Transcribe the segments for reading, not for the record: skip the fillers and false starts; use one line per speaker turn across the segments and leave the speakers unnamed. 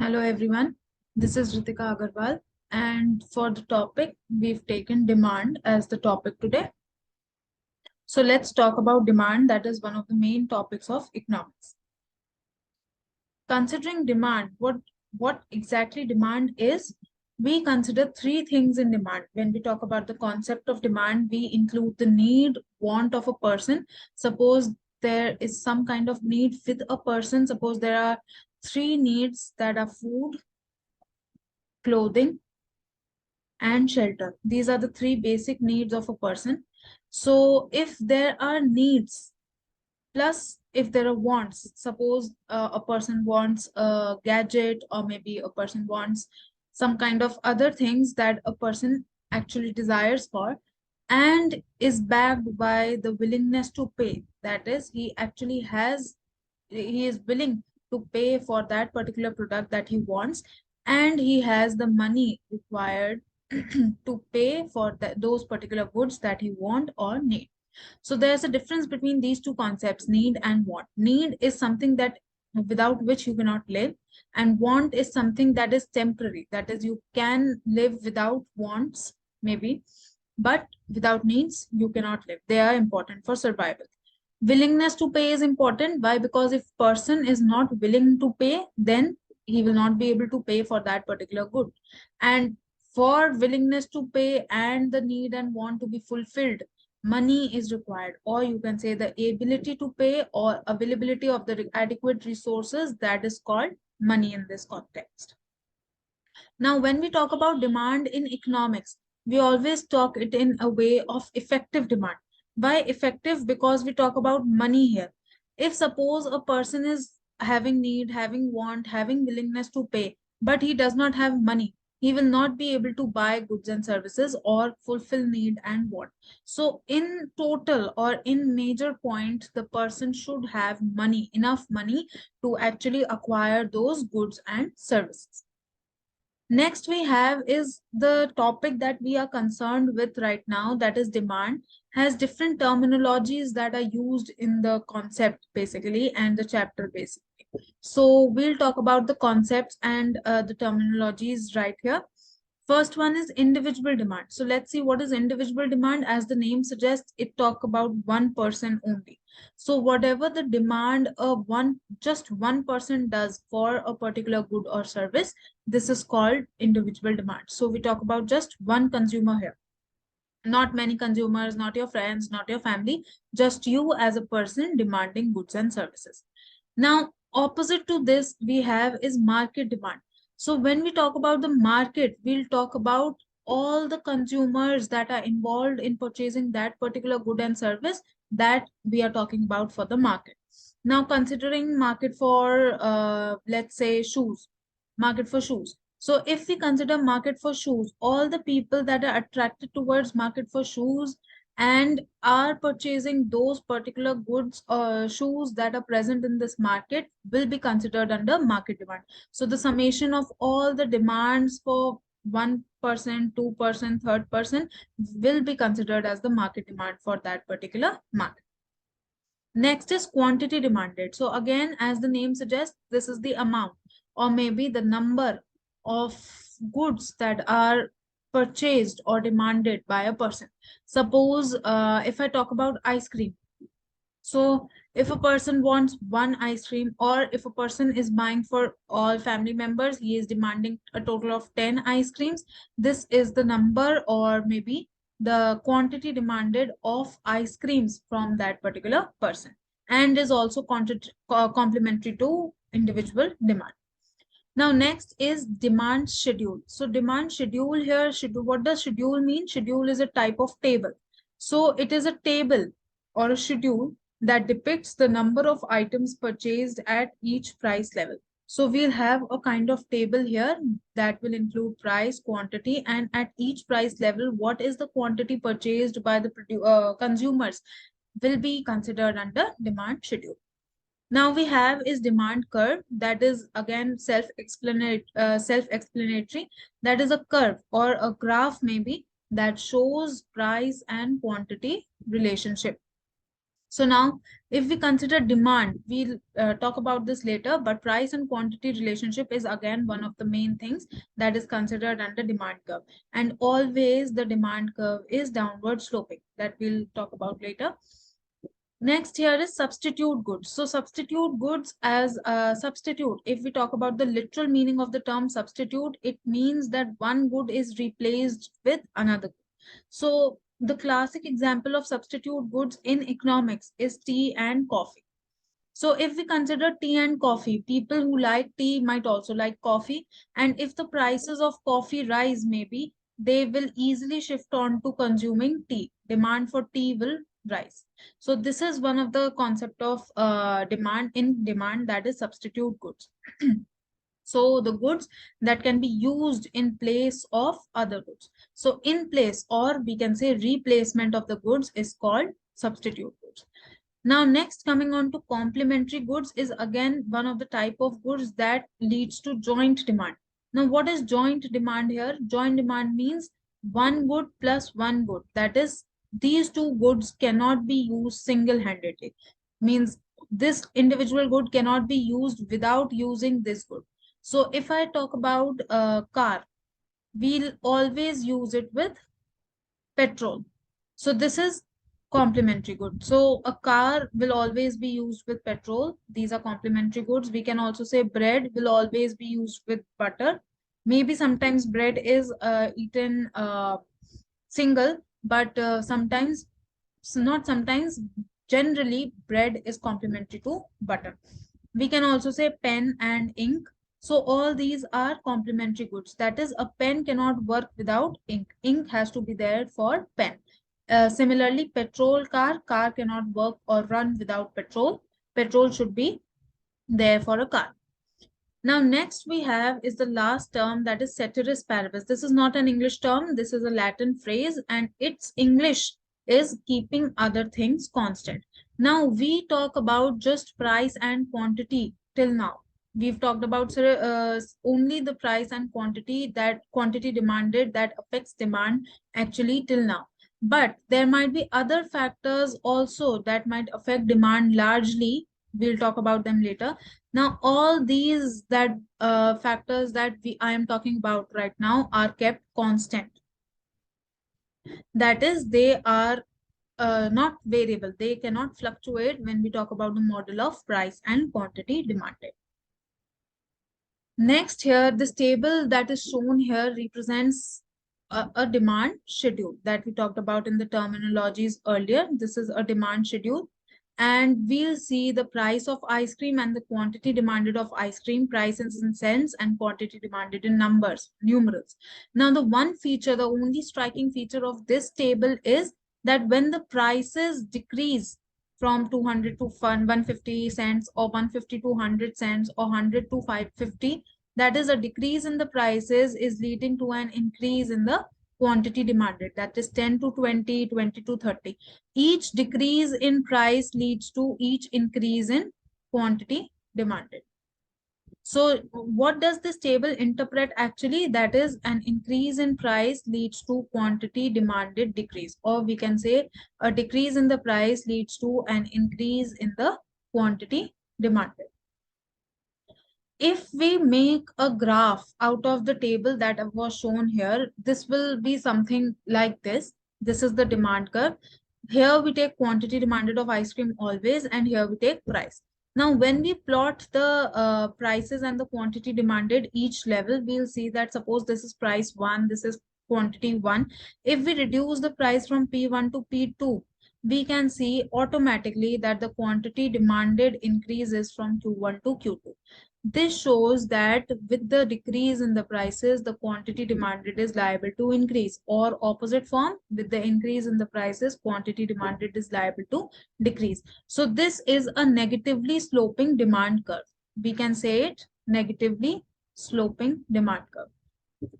Hello everyone, this is Ritika Agarwal, and for the topic, we've taken demand as the topic today. So let's talk about demand, that is one of the main topics of economics. Considering demand, what exactly demand is, we consider three things in demand. When we talk about the concept of demand, we include the need, want of a person. Suppose there is some kind of need with a person. Suppose there are three needs that are food, clothing, and shelter. These are the three basic needs of a person. So if there are needs, plus if there are wants, suppose a person wants a gadget, or maybe a person wants some kind of other things that a person actually desires for, and is backed by the willingness to pay. That is, he is willing to pay for that particular product that he wants, and he has the money required to pay for those particular goods that he want or need. So there's a difference between these two concepts, need and want. Need is something that without which you cannot live, and want is something that is temporary. That is, you can live without wants, maybe, but without needs, you cannot live. They are important for survival. Willingness to pay is important. Why? Because if person is not willing to pay, then he will not be able to pay for that particular good. And for willingness to pay and the need and want to be fulfilled, money is required, or you can say the ability to pay or availability of the adequate resources, that is called money in this context. Now, when we talk about demand in economics, we always talk it in a way of effective demand. Why effective? Because we talk about money here. If suppose a person is having need, having want, having willingness to pay, but he does not have money, he will not be able to buy goods and services or fulfill need and want. So in total or in major point, the person should have money, enough money to actually acquire those goods and services. Next we have is the topic that we are concerned with right now, that is demand, has different terminologies that are used in the concept basically and the chapter basically. So we'll talk about the concepts and the terminologies right here. First one is individual demand. So let's see what is individual demand. As the name suggests, it talk about one person only. So whatever the demand of just one person does for a particular good or service, this is called individual demand. So we talk about just one consumer here. Not many consumers, not your friends, not your family, just you as a person demanding goods and services. Now, opposite to this we have is market demand. So when we talk about the market, we'll talk about all the consumers that are involved in purchasing that particular good and service that we are talking about for the market. Now, considering market for, let's say, shoes, market for shoes. So if we consider market for shoes, all the people that are attracted towards market for shoes and are purchasing those particular goods or shoes that are present in this market will be considered under market demand. So the summation of all the demands for 1%, 2%, third person will be considered as the market demand for that particular market. Next is quantity demanded. So again, as the name suggests, this is the amount or maybe the number of goods that are purchased or demanded by a person. Suppose if I talk about ice cream. So if a person wants one ice cream, or if a person is buying for all family members, he is demanding a total of 10 ice creams. This is the number or maybe the quantity demanded of ice creams from that particular person, and is also complementary to individual demand. Now, next is demand schedule. So demand schedule here, what does schedule mean? Schedule is a type of table. So it is a table or a schedule that depicts the number of items purchased at each price level. So we'll have a kind of table here that will include price, quantity, and at each price level, what is the quantity purchased by the consumers will be considered under demand schedule. Now we have is demand curve, that is again self-explanatory. That is a curve or a graph maybe that shows price and quantity relationship. So now, if we consider demand, we'll talk about this later, but price and quantity relationship is again one of the main things that is considered under demand curve. And always the demand curve is downward sloping, that we'll talk about later. Next here is substitute goods. So substitute goods as a substitute. If we talk about the literal meaning of the term substitute, it means that one good is replaced with another good. So the classic example of substitute goods in economics is tea and coffee. So if we consider tea and coffee, people who like tea might also like coffee. And if the prices of coffee rise, maybe they will easily shift on to consuming tea. Demand for tea will rise. So this is one of the concept of demand in demand, that is substitute goods. So the goods that can be used in place of other goods. So in place, or we can say replacement of the goods, is called substitute goods. Now, next, coming on to complementary goods is again one of the type of goods that leads to joint demand. Now, what is joint demand here? Joint demand means one good plus one good. That is, these two goods cannot be used single-handedly. Means this individual good cannot be used without using this good. So if I talk about a car, we'll always use it with petrol. So this is complementary good. So a car will always be used with petrol. These are complementary goods. We can also say bread will always be used with butter. Maybe sometimes bread is eaten single, but sometimes, not sometimes, generally bread is complementary to butter. We can also say pen and ink. So all these are complementary goods. That is, a pen cannot work without ink. Ink has to be there for pen. Similarly, car cannot work or run without petrol. Petrol should be there for a car. Now, next we have is the last term, that is ceteris paribus. This is not an English term. This is a Latin phrase, and its English is keeping other things constant. Now, we talk about just price and quantity till now. We've talked about only the price and quantity, that quantity demanded that affects demand actually till now. But there might be other factors also that might affect demand largely. We'll talk about them later. Now, all these factors that I am talking about right now are kept constant. That is, they are not variable. They cannot fluctuate when we talk about the model of price and quantity demanded. Next here, this table that is shown here represents a demand schedule that we talked about in the terminologies earlier. This is a demand schedule. And we'll see the price of ice cream and the quantity demanded of ice cream, prices in cents and quantity demanded in numerals. Now, the one feature, the only striking feature of this table is that when the prices decrease from 200 to 150 cents, or 150 to 100 cents, or 100 to 550, that is, a decrease in the prices is leading to an increase in the quantity demanded, that is 10 to 20, 20 to 30. Each decrease in price leads to each increase in quantity demanded. So what does this table interpret actually? That is, an increase in price leads to quantity demanded decrease, or we can say a decrease in the price leads to an increase in the quantity demanded. If we make a graph out of the table that was shown here, this will be something like this. This is the demand curve. Here we take quantity demanded of ice cream always, and here we take price. Now, when we plot the prices and the quantity demanded each level, we'll see that suppose this is price 1, this is quantity 1. If we reduce the price from P1 to P2, we can see automatically that the quantity demanded increases from Q1 to Q2. This shows that with the decrease in the prices, the quantity demanded is liable to increase, or opposite form, with the increase in the prices, quantity demanded is liable to decrease. So this is a negatively sloping demand curve. We can say it negatively sloping demand curve.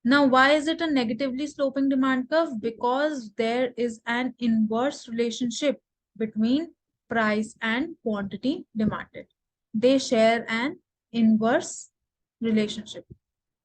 Now, why is it a negatively sloping demand curve? Because there is an inverse relationship between price and quantity demanded. They share an inverse relationship.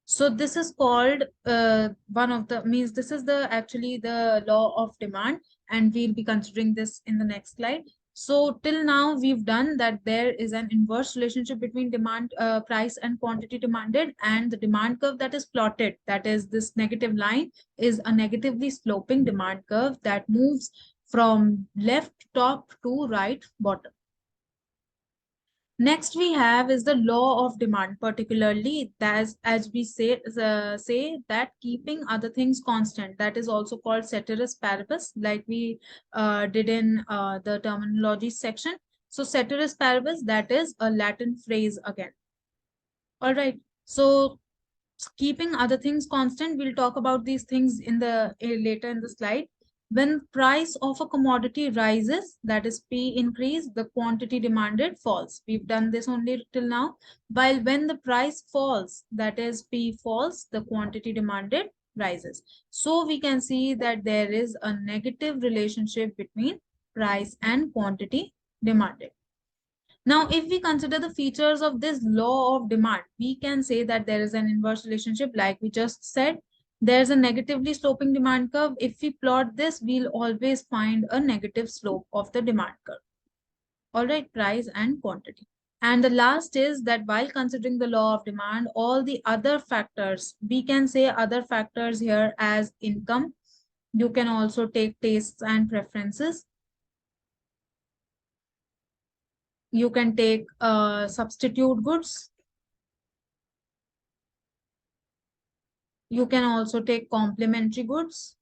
So this is called this is actually the law of demand, and we'll be considering this in the next slide. So till now we've done that there is an inverse relationship between demand, price and quantity demanded, and the demand curve that is plotted, that is this negative line, is a negatively sloping demand curve that moves from left top to right bottom. Next we have is the law of demand, particularly as we say that keeping other things constant, that is also called ceteris paribus, like we did in the terminology section. So ceteris paribus, that is a Latin phrase again. All right. So keeping other things constant, we'll talk about these things in the later in the slide. When price of a commodity rises, that is P increase, the quantity demanded falls. We've done this only till now. While when the price falls, that is P falls, the quantity demanded rises. So we can see that there is a negative relationship between price and quantity demanded. Now, if we consider the features of this law of demand, we can say that there is an inverse relationship, like we just said. There's a negatively sloping demand curve. If we plot this, we'll always find a negative slope of the demand curve. All right, price and quantity. And the last is that while considering the law of demand, all the other factors, we can say other factors here as income. You can also take tastes and preferences. You can take substitute goods. You can also take complementary goods.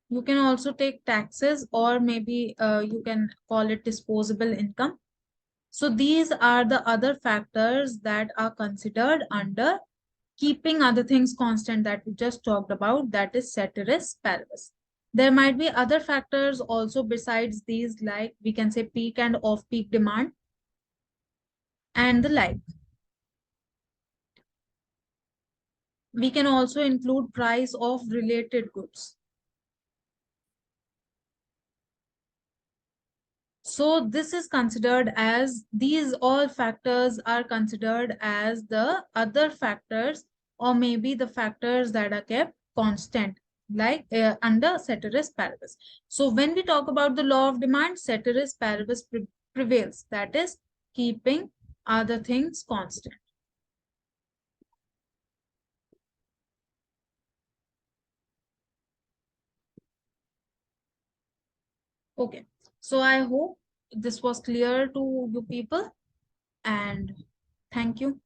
You can also take taxes, or maybe you can call it disposable income. So these are the other factors that are considered under keeping other things constant that we just talked about, that is ceteris paribus. There might be other factors also besides these, like we can say peak and off-peak demand and the like. We can also include price of related goods. So this is considered as, these all factors are considered as the other factors, or maybe the factors that are kept constant, like under ceteris paribus. So when we talk about the law of demand, ceteris paribus prevails, that is keeping other things constant. Okay, so I hope this was clear to you people, and thank you.